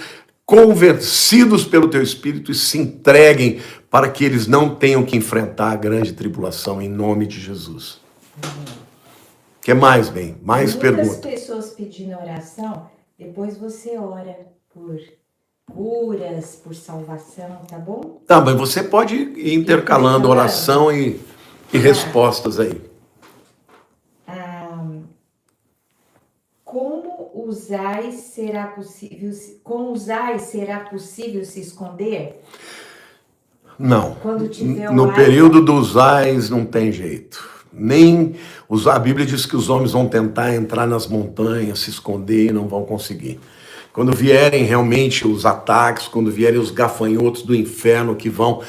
Speaker 1: convencidos pelo Teu Espírito e se entreguem para que eles não tenham que enfrentar a grande tribulação, em nome de Jesus. O que mais, bem? Mais perguntas?
Speaker 2: Muitas pessoas pedindo oração, depois você ora por curas, por salvação, tá bom?
Speaker 1: Tá, mas você pode ir intercalando oração e respostas aí.
Speaker 2: Com os ais será possível se esconder?
Speaker 1: Não.
Speaker 2: Quando tiver
Speaker 1: no período dos ais não tem jeito. Nem a Bíblia diz que os homens vão tentar entrar nas montanhas, se esconder e não vão conseguir. Quando vierem realmente os ataques, quando vierem os gafanhotos do inferno que vão,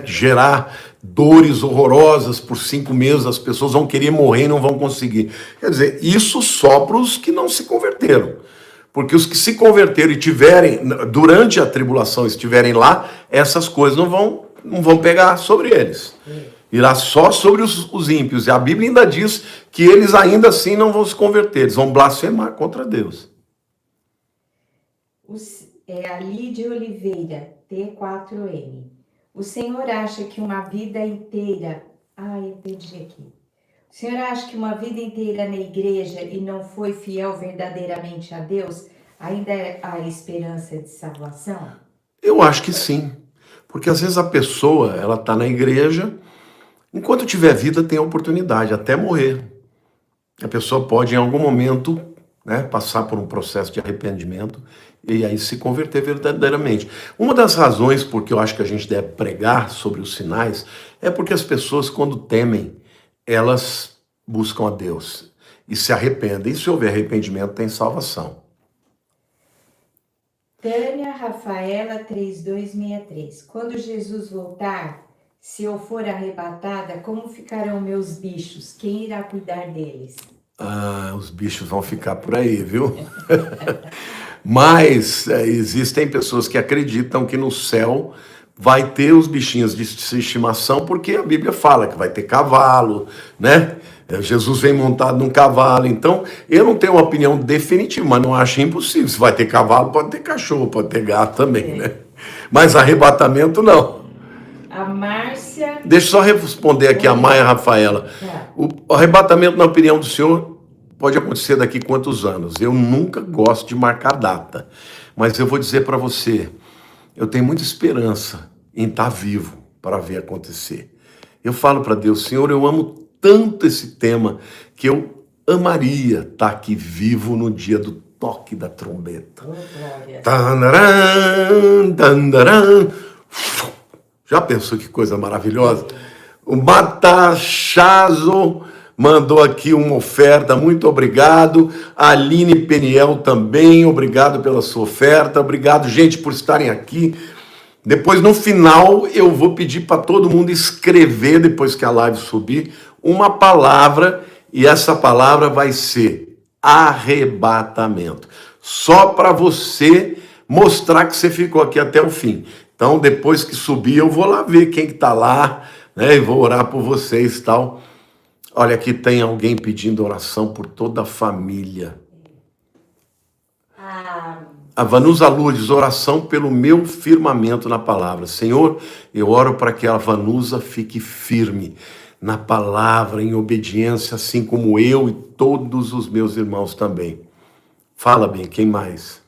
Speaker 1: gerar dores horrorosas por 5 meses, as pessoas vão querer morrer e não vão conseguir. Quer dizer, isso só para os que não se converteram. Porque os que se converteram e tiverem, durante a tribulação, estiverem lá, essas coisas não vão pegar sobre eles. Irá só sobre os ímpios. E a Bíblia ainda diz que eles ainda assim não vão se converter, eles vão blasfemar contra Deus.
Speaker 2: A Lídia Oliveira, T4M. O senhor acha que uma vida inteira... eu perdi aqui. O senhor acha que uma vida inteira na igreja e não foi fiel verdadeiramente a Deus, ainda há esperança de salvação?
Speaker 1: Eu acho que sim. Porque às vezes a pessoa, ela está na igreja, enquanto tiver vida tem oportunidade, até morrer. A pessoa pode em algum momento passar por um processo de arrependimento e aí se converter verdadeiramente. Uma das razões porque eu acho que a gente deve pregar sobre os sinais é porque as pessoas, quando temem, elas buscam a Deus e se arrependem. E se houver arrependimento, tem salvação.
Speaker 2: Tânia Rafaela 3263. Quando Jesus voltar, se eu for arrebatada, como ficarão meus bichos? Quem irá cuidar deles?
Speaker 1: Os bichos vão ficar por aí, viu? Mas existem pessoas que acreditam que no céu vai ter os bichinhos de estimação, porque a Bíblia fala que vai ter cavalo, Jesus vem montado num cavalo. Então, eu não tenho uma opinião definitiva, mas não acho impossível. Se vai ter cavalo, pode ter cachorro, pode ter gato também, Mas arrebatamento, não.
Speaker 2: A Márcia...
Speaker 1: Deixa eu só responder aqui a Maia Rafaela. O arrebatamento, na opinião do senhor, pode acontecer daqui quantos anos? Eu nunca gosto de marcar data, mas eu vou dizer para você, eu tenho muita esperança em estar vivo para ver acontecer. Eu falo para Deus, Senhor, eu amo tanto esse tema que eu amaria estar aqui vivo no dia do toque da trombeta. Tandaran, tandaran. Já pensou que coisa maravilhosa? O Matachazo mandou aqui uma oferta, muito obrigado. A Aline Peniel também, obrigado pela sua oferta. Obrigado, gente, por estarem aqui. Depois, no final, eu vou pedir para todo mundo escrever, depois que a live subir, uma palavra, e essa palavra vai ser arrebatamento. Só para você mostrar que você ficou aqui até o fim. Então, depois que subir, eu vou lá ver quem que está lá, e vou orar por vocês e tal. Olha, aqui tem alguém pedindo oração por toda a família. A Vanusa Lourdes, oração pelo meu firmamento na palavra. Senhor, eu oro para que a Vanusa fique firme na palavra, em obediência, assim como eu e todos os meus irmãos também. Fala bem, quem mais?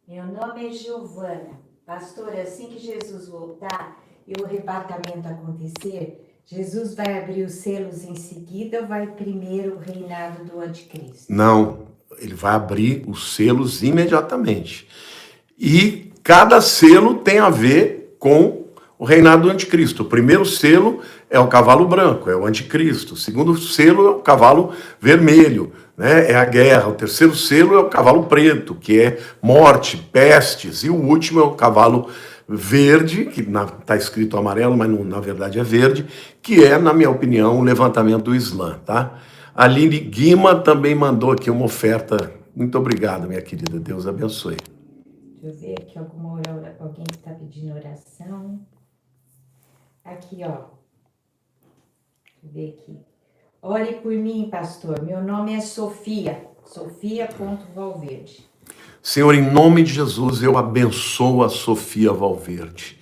Speaker 2: Meu nome é Giovana. Pastor, assim que Jesus voltar e o arrebatamento acontecer, Jesus vai abrir os selos em seguida ou vai primeiro o reinado do anticristo?
Speaker 1: Não, ele vai abrir os selos imediatamente. E cada selo tem a ver com o reinado do anticristo. O primeiro selo é o cavalo branco, é o anticristo. O segundo selo é o cavalo vermelho, né? É a guerra. O terceiro selo é o cavalo preto, que é morte, pestes. E o último é o cavalo verde, que está escrito amarelo, mas na verdade é verde, que é, na minha opinião, o levantamento do Islã, tá? A Aline Guima também mandou aqui uma oferta. Muito obrigado, minha querida. Deus abençoe.
Speaker 2: Deixa eu ver aqui alguém que está pedindo oração. Aqui, ó. Deixa eu ver aqui. Ore por mim, pastor. Meu nome é Sofia. Sofia.Valverde.
Speaker 1: Senhor, em nome de Jesus, eu abençoo a Sofia Valverde.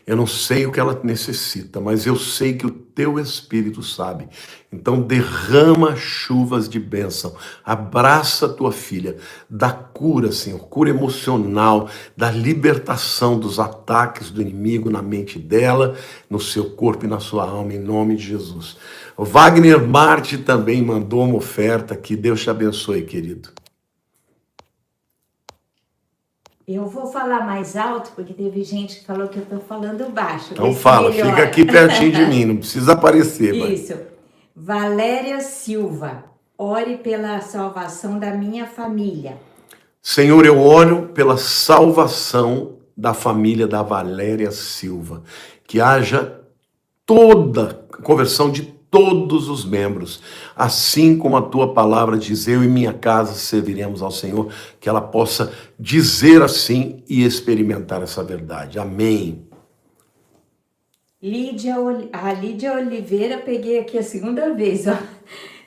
Speaker 1: Eu não sei o que ela necessita, mas eu sei que o teu Espírito sabe. Então derrama chuvas de bênção. Abraça a tua filha. Dá cura, Senhor, cura emocional, da libertação dos ataques do inimigo na mente dela, no seu corpo e na sua alma, em nome de Jesus. O Wagner Marte também mandou uma oferta aqui. Deus te abençoe, querido.
Speaker 2: Eu vou falar mais alto, porque teve gente que falou que eu estou falando baixo.
Speaker 1: Então fala, fica aqui pertinho de mim, não precisa aparecer.
Speaker 2: Isso. Valéria Silva, ore pela salvação da minha família.
Speaker 1: Senhor, eu oro pela salvação da família da Valéria Silva. Que haja toda a conversão de todos os membros, assim como a tua palavra diz, eu e minha casa serviremos ao Senhor, que ela possa dizer assim e experimentar essa verdade. Amém.
Speaker 2: A Lídia Oliveira, peguei aqui a segunda vez, ó.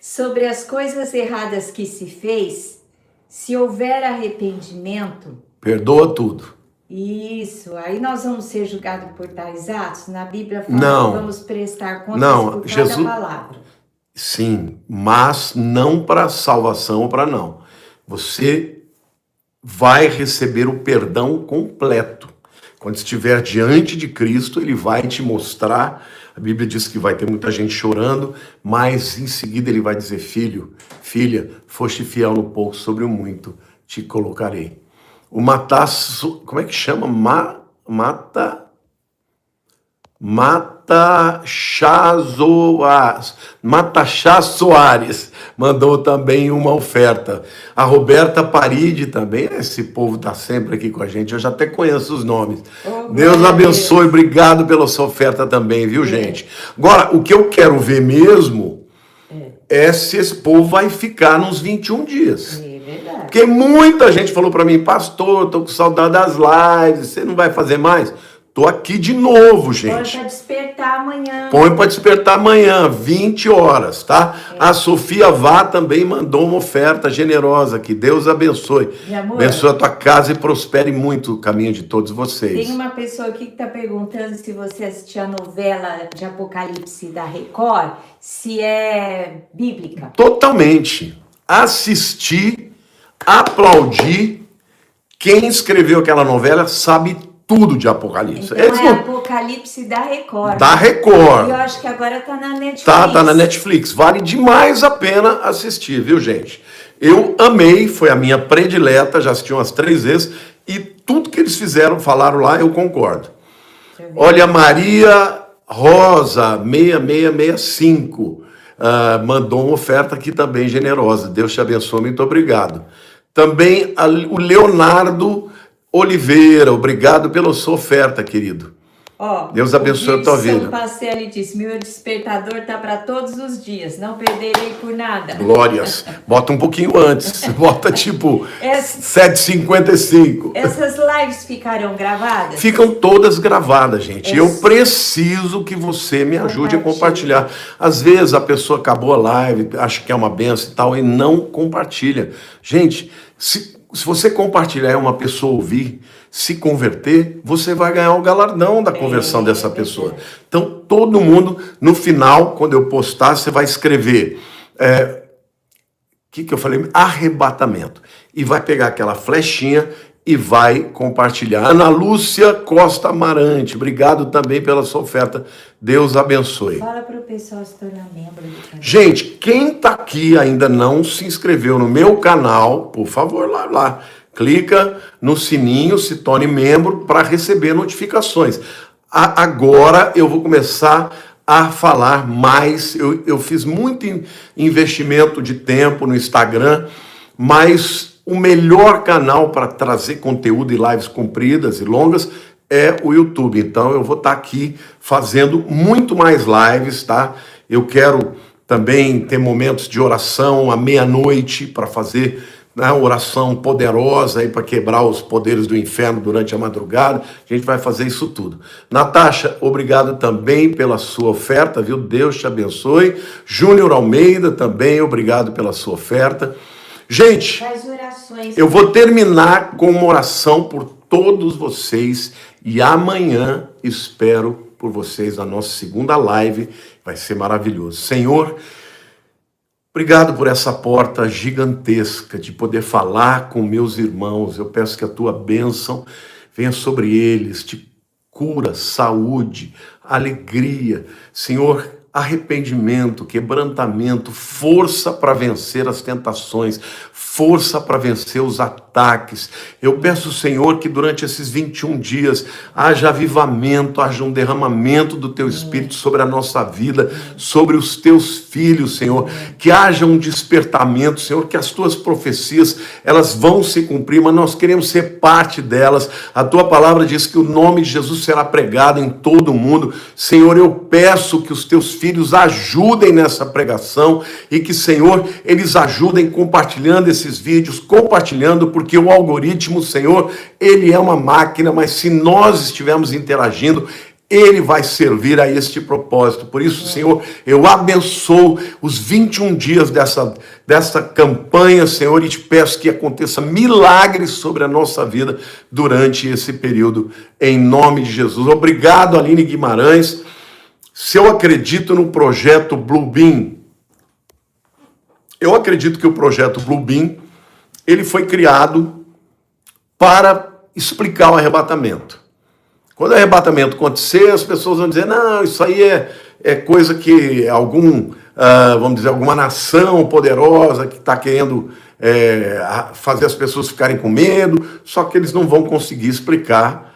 Speaker 2: Sobre as coisas erradas que se fez, se houver arrependimento...
Speaker 1: Perdoa tudo.
Speaker 2: Isso, aí nós vamos ser julgados por tais atos? Na Bíblia fala que vamos prestar contas por cada palavra.
Speaker 1: Sim, mas não para salvação ou para não. Você vai receber o perdão completo. Quando estiver diante de Cristo, ele vai te mostrar. A Bíblia diz que vai ter muita gente chorando, mas em seguida ele vai dizer, filho, filha, foste fiel no pouco, sobre o muito te colocarei. O como é que chama? Matachá Soares mandou também uma oferta. A Roberta Paride também, esse povo está sempre aqui com a gente, eu já até conheço os nomes. Deus abençoe, obrigado pela sua oferta também, viu, gente? Agora, o que eu quero ver mesmo é se esse povo vai ficar nos 21 dias. Porque muita gente falou para mim, pastor, tô com saudade das lives, você não vai fazer mais? Tô aqui de novo, gente.
Speaker 2: Põe para despertar amanhã.
Speaker 1: Põe para despertar amanhã, 20 horas, tá? A Sofia Vá também mandou uma oferta generosa aqui. Deus abençoe. Abençoe a tua casa e prospere muito o caminho de todos vocês.
Speaker 2: Tem uma pessoa aqui que está perguntando se você assistiu a novela de Apocalipse da Record, se é bíblica.
Speaker 1: Totalmente. Assisti, aplaudi. Quem escreveu aquela novela sabe tudo de Apocalipse.
Speaker 2: Então Apocalipse da Record.
Speaker 1: Da Record.
Speaker 2: E eu acho que agora tá na Netflix.
Speaker 1: Tá na Netflix. Vale demais a pena assistir, viu, gente? Eu amei, foi a minha predileta, já assisti umas 3 vezes, e tudo que eles falaram lá, eu concordo. Olha, Maria Rosa, 6665, mandou uma oferta aqui também generosa. Deus te abençoe, muito obrigado. Também o Leonardo Oliveira, obrigado pela sua oferta, querido. Deus abençoe a tua vida.
Speaker 2: Pacelli disse, meu despertador está para todos os dias, não perderei por nada.
Speaker 1: Glórias. Bota um pouquinho antes, bota tipo 7h55.
Speaker 2: Essas lives ficaram gravadas?
Speaker 1: Ficam todas gravadas, gente. Eu preciso que você me ajude a compartilhar. Às vezes a pessoa acabou a live, acha que é uma benção e tal, e não compartilha. Gente, se você compartilhar e uma pessoa ouvir, se converter, você vai ganhar o galardão da conversão dessa pessoa. Então, todo mundo, no final, quando eu postar, você vai escrever, que eu falei? Arrebatamento. E vai pegar aquela flechinha e vai compartilhar. Ana Lúcia Costa Amarante, obrigado também pela sua oferta. Deus abençoe.
Speaker 2: Fala para o pessoal se tornar membro do canal.
Speaker 1: Gente, quem está aqui ainda não se inscreveu no meu canal, por favor, lá. Clica no sininho, se torne membro para receber notificações. Agora eu vou começar a falar mais. Eu fiz muito investimento de tempo no Instagram, mas o melhor canal para trazer conteúdo e lives compridas e longas é o YouTube. Então eu vou estar aqui fazendo muito mais lives, tá? Eu quero também ter momentos de oração à meia-noite para fazer uma oração poderosa aí para quebrar os poderes do inferno durante a madrugada. A gente vai fazer isso tudo. Natasha, obrigado também pela sua oferta, viu? Deus te abençoe. Júnior Almeida também, obrigado pela sua oferta. Gente,
Speaker 2: Faz orações.
Speaker 1: Eu vou terminar com uma oração por todos vocês e amanhã espero por vocês na nossa segunda live. Vai ser maravilhoso. Senhor, obrigado por essa porta gigantesca de poder falar com meus irmãos. Eu peço que a tua bênção venha sobre eles, de cura, saúde, alegria. Senhor, arrependimento, quebrantamento, força para vencer as tentações, força para vencer os ataques. Eu peço, Senhor, que durante esses 21 dias haja avivamento, haja um derramamento do Teu Espírito sobre a nossa vida, sobre os Teus filhos, Senhor, que haja um despertamento, Senhor, que as Tuas profecias, elas vão se cumprir, mas nós queremos ser parte delas. A Tua palavra diz que o nome de Jesus será pregado em todo o mundo. Senhor, eu peço que os Teus filhos ajudem nessa pregação e que, Senhor, eles ajudem compartilhando esses vídeos, compartilhando, porque o algoritmo, Senhor, ele é uma máquina, mas se nós estivermos interagindo, ele vai servir a este propósito. Por isso, Senhor, eu abençoo os 21 dias dessa campanha, Senhor, e te peço que aconteça milagres sobre a nossa vida durante esse período, em nome de Jesus. Obrigado, Aline Guimarães. Se eu acredito no projeto Bluebeam, eu acredito que o projeto Bluebeam, ele foi criado para explicar o arrebatamento. Quando o arrebatamento acontecer, as pessoas vão dizer, não, isso aí é coisa que vamos dizer, alguma nação poderosa que está querendo fazer as pessoas ficarem com medo, só que eles não vão conseguir explicar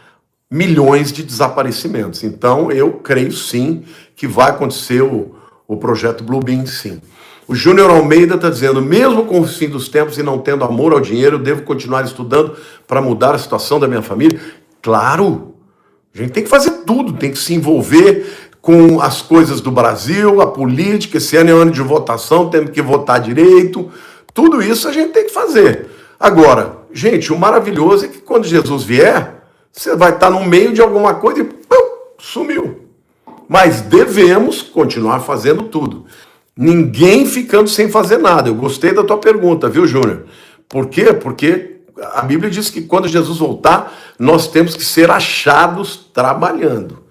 Speaker 1: milhões de desaparecimentos. Então, eu creio sim que vai acontecer o projeto Bluebeam, sim. O Júnior Almeida está dizendo, mesmo com o fim dos tempos e não tendo amor ao dinheiro, eu devo continuar estudando para mudar a situação da minha família? Claro! A gente tem que fazer tudo, tem que se envolver com as coisas do Brasil, a política, esse ano é ano de votação, temos que votar direito, tudo isso a gente tem que fazer. Agora, gente, o maravilhoso é que quando Jesus vier, você vai estar no meio de alguma coisa e sumiu. Mas devemos continuar fazendo tudo. Ninguém ficando sem fazer nada. Eu gostei da tua pergunta, viu, Júnior? Por quê? Porque a Bíblia diz que quando Jesus voltar, nós temos que ser achados trabalhando.